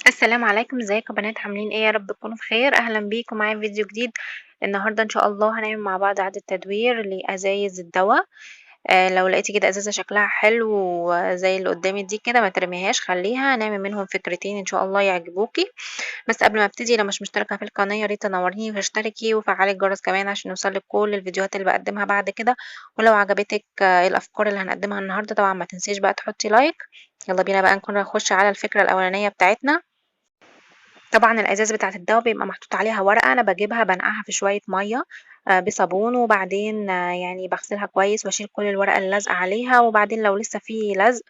السلام عليكم، ازيكم يا بنات؟ عاملين ايه؟ يا رب تكونوا بخير. اهلا بيكم معايا في فيديو جديد. النهارده ان شاء الله هنعمل مع بعض اعاده تدوير لازايز الدواء. لو لقيتي كده ازازه شكلها حلو زي اللي قدامي دي كده ما ترميهاش، خليها نعمل منهم فكرتين ان شاء الله يعجبوكي. بس قبل ما ابتدي، لو مش مشتركه في القناه يا ريت تنوريني واشتركي وفعلي الجرس كمان عشان يوصلك كل الفيديوهات اللي بقدمها بعد كده. ولو عجبتك الافكار اللي هنقدمها النهارده طبعا ما تنسيش بقى تحطي لايك. يلا بينا بقى نكون نخش على الفكره الاولانيه بتاعتنا. طبعًا الأزاز بتاعة الدوا بيبقى محطوط عليها ورقة، أنا باجيبها بانقعها في شوية مَيّة بصابون، وبعدين يعني باغسلها كويس واشيل كل الورقة اللي لازقة عليها، وبعدين لو لسه في لزق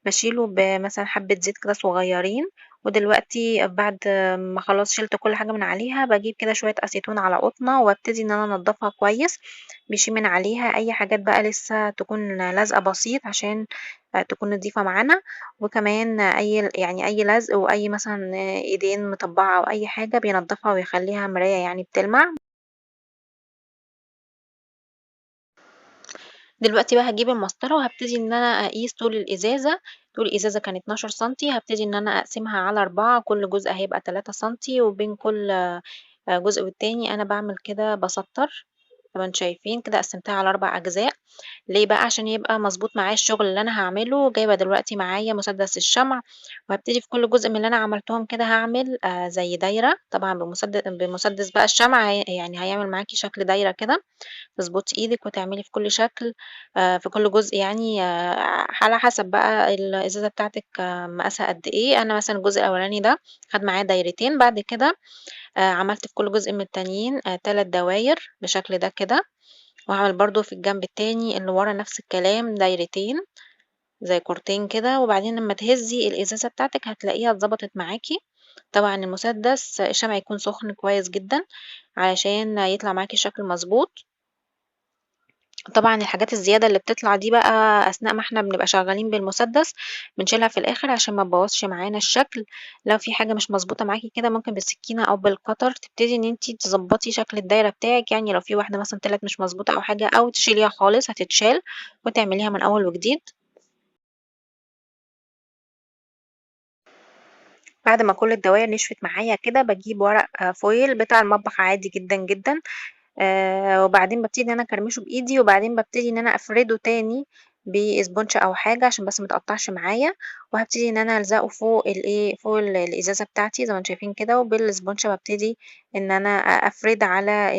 باشيله بمثلًا حبة زيت كده صغيرين. ودلوقتي بعد ما خلاص شِلت كل حاجة من عليها، باجيب كده شوية أسيتون على قطنة وابتدي إن أنا أنضفها كويس، بيشيل من عليها أي حاجات بقى لسه تكون لازقة بسيط عشان تكون نضيفة معانا. وكمان أي لزق وأي مثلًا إيدين مطبّعة أو أي حاجة بينضّفها ويخلّيها مراية يعني بتلمع. دلوقتي بقى هاجيب المسطرة وهابتدي إن أنا أقيس طول الإزازة. طول الإزازة كان 12 سنتي، هابتدي إن أنا أقسمها على 4، كل جزء هيبقى 3 سنتي، وبين كل جزء والتاني أنا باعمل كده باسطّر. زي ما أنتم شايفين كده قسّمتها على 4 أجزاء. ليه بقى؟ عشان يبقى مضبوط معايا الشغل اللي أنا هاعمله. جايبة دلوقتي معايا مسدس الشمع، وهابتدي في كل جزء من اللي أنا عملتهم كده هاعمل زي دايرة، طبعًا بمسدس بقى الشمع يعني هيعمل معاكِ شكل دايرة كده. تضبطي إيدِك وتعملي في كل شكل في كل جزء يعني على حسب بقى الإزازة بتاعتِك مقاسها قد إيه. أنا مثلًا الجزء الأولاني ده خَد معايا دايرتين، بعد كده عملت في كل جزء من التانيين 3 دواير بالشكل ده كده. وهاعمل برضه في الجنب التاني اللي ورا نفس الكلام دايرتين زي كورتين كده، وبعدين لمّا تهزّي الإزازة بتاعتِك هتلاقيها اتضبطت معاكِ. طبعًا المسدس الشمع يكون سُخن كويس جدًا علشان يطلع معاكِ الشكل مضبوط. طبعًا الحاجات الزيادة اللي بتطلع دي بقى أثناء ما إحنا بنبقى شغالين بالمسدس بنشيلها في الآخر عشان ما تبوظش معانا الشكل. لو في حاجة مش مضبوطة معاكِ كده ممكن بالسكينة أو بالقطر تبتدي إن أنتِ تضبطي شكل الدايرة بتاعِك، يعني لو في واحدة مثلًا طلعت مش مضبوطة أو حاجة أو تشيليها خالص هتتشال وتعمليها من أول وجديد. بعد ما كل الدواير نشفت معايا كده باجيب ورق فويل بتاع المطبخ عادي جدًا، جدًا. وبعدين بابتدي إن أنا أكرمشه بإيدي، وبعدين بابتدي إن أنا أفرده تاني بإسبونشة أو حاجة عشان بس ما يتقطعش معايا. وهابتدي إن أنا ألزقه فوق الإزازة بتاعتي زي ما أنتم شايفين كده، وبالإسبونشة بابتدي إن أنا أفرد على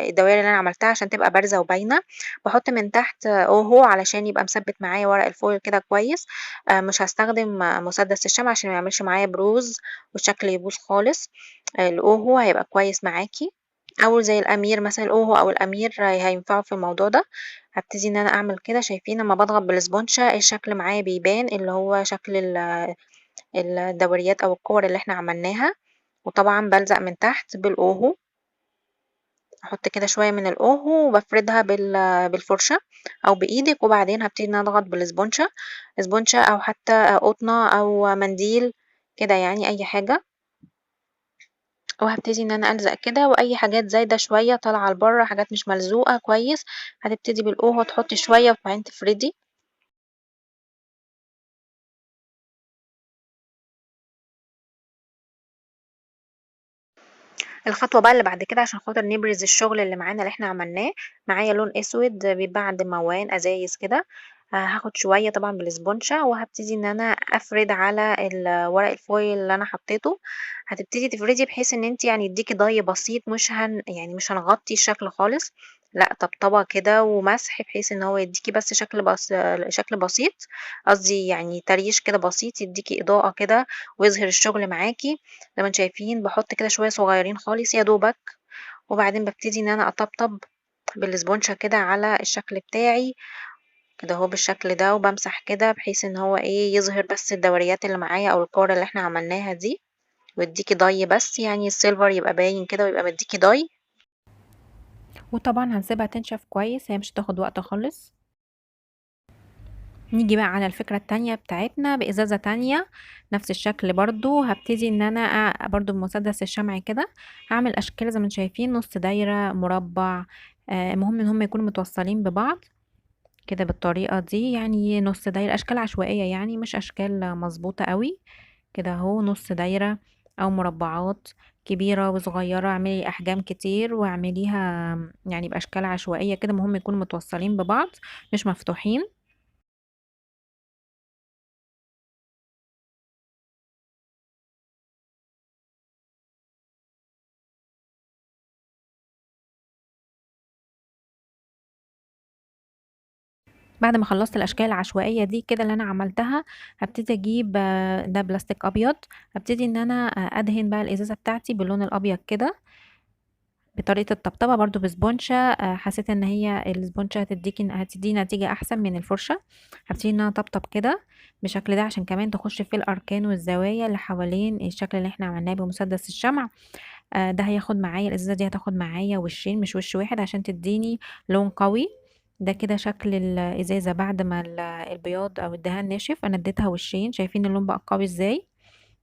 الدواير اللي أنا عملتها عشان تبقى بارزة وباينة. باحط من تحت أوهو علشان يبقى مثبت معايا ورق الفويل كده كويس. مش هاستخدم مسدس الشمع عشان ما يعملش معايا بروز والشكل يبوظ خالص. الأوهو هيبقى كويس معاكِ. أو زي الأمير مثلًا الأوهو أو الأمير هينفعوا في الموضوع ده. هابتدي إن أنا أعمل كده، شايفين لمّا باضغط بالإسبونشة الشكل معايا بيبان اللي هو شكل الدوريات أو الكور اللي إحنا عملناها. وطبعًا بالزق من تحت بالأوهو، أحط كده شوية من الأوهو وبافردها بالفرشة أو بإيدِك، وبعدين هابتدي إن أنا أضغط بالإسبونشة، إسبونشة أو حتى قطنة أو منديل كده يعني أي حاجة. وهابتدي إن أنا ألزق كده، وأي حاجات زايدة شوية طالعة لبرّه، حاجات مش ملزوقة كويس، هتبتدي بالقوة تحطي شوية وبعدين تفردي. الخطوة بقى اللي بعد كده عشان خاطر نبرز الشغل اللي معانا اللي إحنا عملناه. معايا لون أسود بيتباع عند موّان أزايز كده. هاخد شوية طبعًا بالإسبونشة وهابتدي إن أنا أفرد على ورق الفويل اللي أنا حطيته. هتبتدي تفردي بحيث إن أنتِ يعني يدّيكِ ضَي بسيط، مش هنغطي الشكل خالص، لأ طبطبة كده ومسح بحيث إن هو يدّيكِ بس شكل بسيط، قصدي يعني تريش كده بسيط يدّيكِ إضاءة كده ويظهر الشغل معاكِ. زي ما أنتم شايفين باحط كده شوية صغيّرين خالص يا دوبك، وبعدين بابتدي إن أنا أطبطب بالإسبونشة كده على الشكل بتاعي، كده أهو بالشكل ده، وبامسح كده بحيث إن هو يظهر بس الدوريات اللي معايا أو الكور اللي إحنا عملناها دي، ويدّيكِ ضَي بس يعني السيلفر يبقى باين كده ويبقى مدّيكِ ضَي. وطبعًا هنسيبها تنشف كويس، هي مش هتاخد وقت خالص. نيجي بقى على الفكرة التانية بتاعتنا بإزازة تانية نفس الشكل برضه. هابتدي إن أنا برضه بمسدس الشمع كده هاعمل أشكال زي ما انتم شايفين، نص دايرة، مربع. المهم إن هم يكونوا متوصلين ببعض كده بالطريقة دي، يعني نص دايرة، أشكال عشوائية يعني مش أشكال مضبوطة أوي. كده اهو نص دايرة او مربعات كبيرة وصغيرة. اعملي احجام كتير واعمليها يعني باشكال عشوائية كده، مهم يكونوا متوصلين ببعض مش مفتوحين. بعد ما خلصت الاشكال العشوائيه دي كده اللي انا عملتها، هبتدي اجيب ده بلاستيك ابيض. هبتدي ان انا ادهن بقى الازازه بتاعتي باللون الابيض كده بطريقه الطبطبه برضو بسبونشه. حسيت ان هي السبونشه هتدي نتيجه احسن من الفرشه. هبتدي ان انا اطبطب كده بالشكل ده عشان كمان تخش في الاركان والزوايا اللي حوالين الشكل اللي احنا عملناه بمسدس الشمع. ده هياخد معايا الازازه دي هتاخد معايا وشين مش وش واحد عشان تديني لون قوي. ده كده شكل الازازه بعد ما البياض او الدهان نشف. انا اديتها وشين، شايفين اللون بقى قوي ازاي؟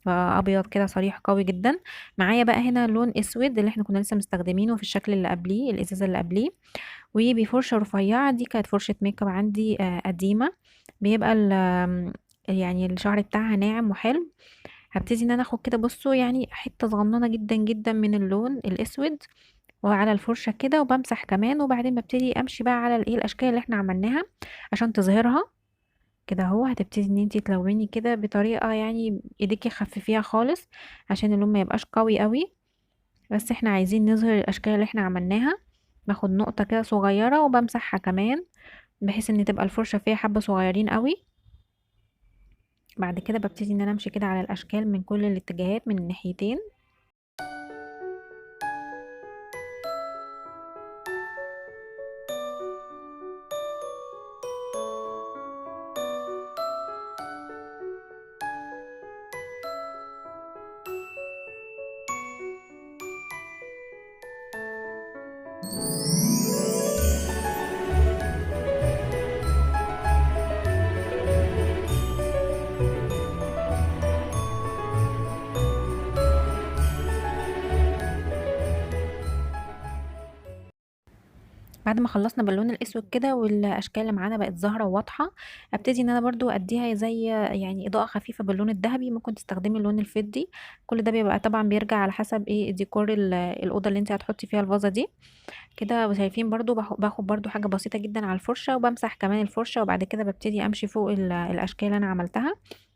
بقى ابيض كده صريح قوي جدا. معايا بقى هنا لون اسود اللي احنا كنا لسه مستخدمينه في الشكل اللي قبليه الازازه اللي قبليه. وبفرشه رفيعه، دي كانت فرشه ميك اب عندي قديمه، بيبقى يعني الشعر بتاعها ناعم وحلو. هبتدي ان انا اخد كده بصوا يعني حته صغننه جدا جدا من اللون الاسود وعلى الفرشه كده، وبمسح كمان، وبعدين ببتدي امشي بقى على الايه الاشكال اللي احنا عملناها عشان تظهرها. كده اهو هتبتدي ان انتي تلوني كده بطريقه يعني ايديكي خففيها خالص عشان اللون ما يبقاش قوي قوي، بس احنا عايزين نظهر الاشكال اللي احنا عملناها. باخد نقطه كده صغيره وبمسحها كمان بحيث ان تبقى الفرشه فيها حبه صغيرين قوي. بعد كده ببتدي ان انا امشي كده على الاشكال من كل الاتجاهات من الناحيتين. بعد ما خلصنا باللون الاسود كده والاشكال اللي معانا بقت ظاهره وواضحه، ابتدي ان انا برضو اديها زي يعني اضاءه خفيفه باللون الذهبي. ممكن تستخدمي اللون الفضي، كل ده بيبقى طبعا بيرجع على حسب ايه ديكور الاوضه اللي انت هتحطي فيها الفازه دي. كده شايفين برضو باخد برضو حاجه بسيطه جدا على الفرشه وبمسح كمان الفرشه، وبعد كده ببتدي امشي فوق الاشكال اللي انا عملتها.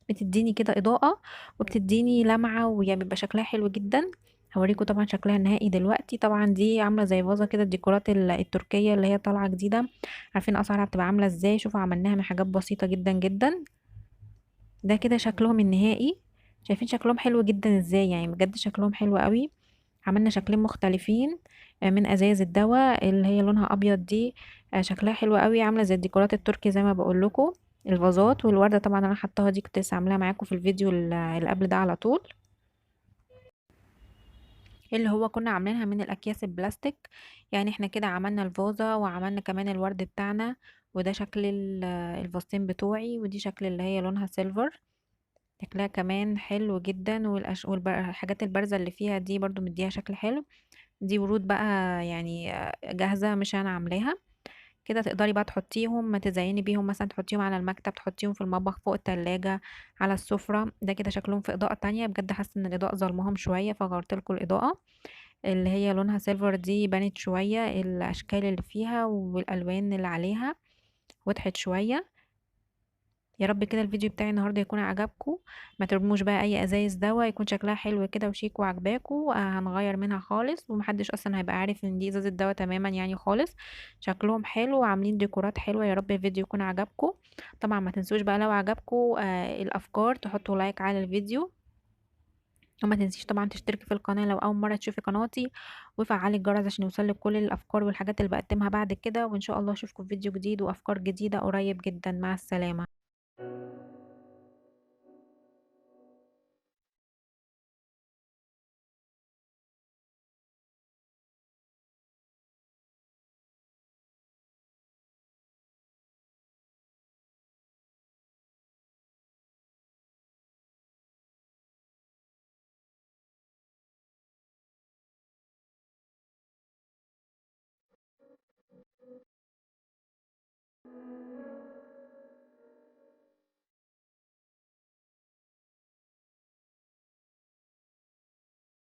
بتديني كده اضاءه وبتديني لمعه ويعني بيبقى شكلها حلو جدا. هوريكم طبعا شكلها النهائي دلوقتي. طبعا دي عامله زي فازه كده الديكورات التركيه اللي هي طالعه جديده، عارفين اسعارها بتبقى عامله ازاي. شوفوا عملناها من حاجات بسيطه جدا جدا. ده كده شكلهم النهائي. شايفين شكلهم حلو جدا ازاي؟ يعني بجد شكلهم حلو قوي. عملنا شكلين مختلفين من ازايز الدواء اللي هي لونها ابيض دي. شكلها حلو قوي، عامله زي الديكورات التركي زي ما بقول لكم. الفازات والورده طبعا انا حطاها دي كنت لسه عاملاها معاكم في الفيديو اللي قبل ده على طول، اللي هو كنا عاملينها من الاكياس البلاستيك. يعني احنا كده عملنا الفازة وعملنا كمان الورد بتاعنا. وده شكل الفاستين بتوعي، ودي شكل اللي هي لونها سيلفر. شكلها كمان حلو جدا، والحاجات البارزة اللي فيها دي برضو مديها شكل حلو. دي ورود بقى يعني جاهزة مش انا عاملاها. كده تقدري بقى تحطيهم ما تزيني بيهم، مثلا تحطيهم على المكتب، تحطيهم في المطبخ فوق التلاجة على السفرة. ده كده شكلهم في اضاءة تانية. بجد حاسة ان الاضاءة ظلمهم شوية فغيرت لكم الاضاءة. اللي هي لونها سيلفر دي بانت شوية، الاشكال اللي فيها والالوان اللي عليها وضحت شوية. يا رب كده الفيديو بتاعي النهارده يكون عجبكم. ما ترموش بقى اي ازايز دواء، يكون شكلها حلو كده وشيك وعجباكم. هنغير منها خالص ومحدش اصلا هيبقى عارف ان دي ازازه دواء تماما يعني خالص. شكلهم حلو وعاملين ديكورات حلوه. يا رب الفيديو يكون عجبكم. طبعا ما تنسوش بقى لو عجبكم الافكار تحطوا لايك على الفيديو. وما تنسيش طبعا تشتركي في القناه لو اول مره تشوفي قناتي، وفعلي الجرس عشان يوصلك كل الافكار والحاجات اللي بقدمها بعد كده. وان شاء الله اشوفكم في فيديو جديد وافكار جديده قريب جدا. مع السلامه.